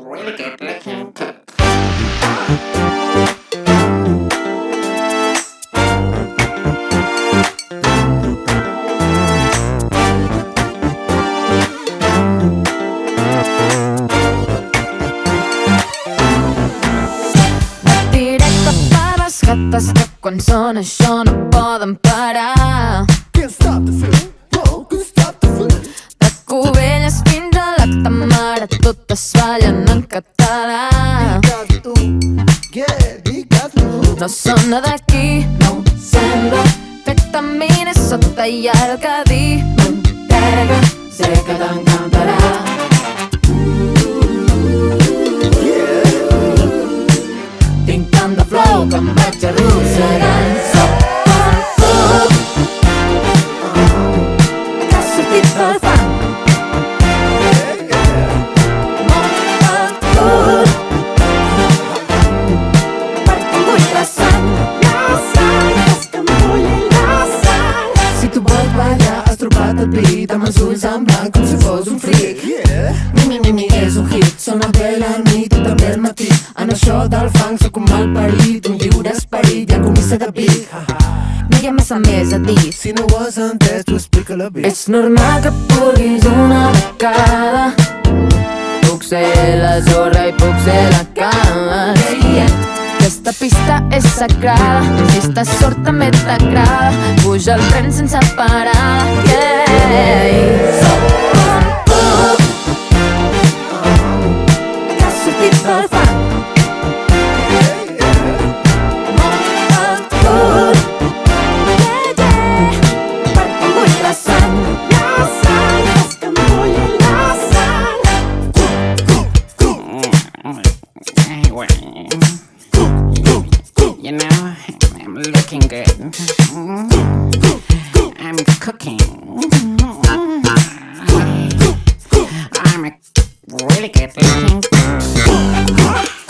really good looking cook. Directe per les gates que quan sona això no poden parar. Can't stop the feeling, no, can't stop the feeling. De Cubelles fins a la Tamara totes ballen en català. No sona d'aquí, no ho sembla. Fet a Minnesota i ara el que diuen pega, sé que t'encantarà. Tinc tant de flow que em vaig arrossegant. Soc un que ha sortit del fang. Si tu vols ballar, has trobat el beat amb els ulls en blanc com si fos un freak. Mi, és un hit, sona bé la nit i també al matí. En això del funk sóc un malparit, un lliure esperit i el comissa de beat. No hi ha massa més a dir. Si no ho has entès, tu explica-la bé. És normal que vulguis una vegada. Puc ser la zorra i puc ser la cama. Aquesta pista és sagrada. Si estàs sord també t'agrada. Puja el tren sense parar. Soc un puc que ha sortit del fang. You know, I'm looking good. I'm cooking. I'm a really good looking cook.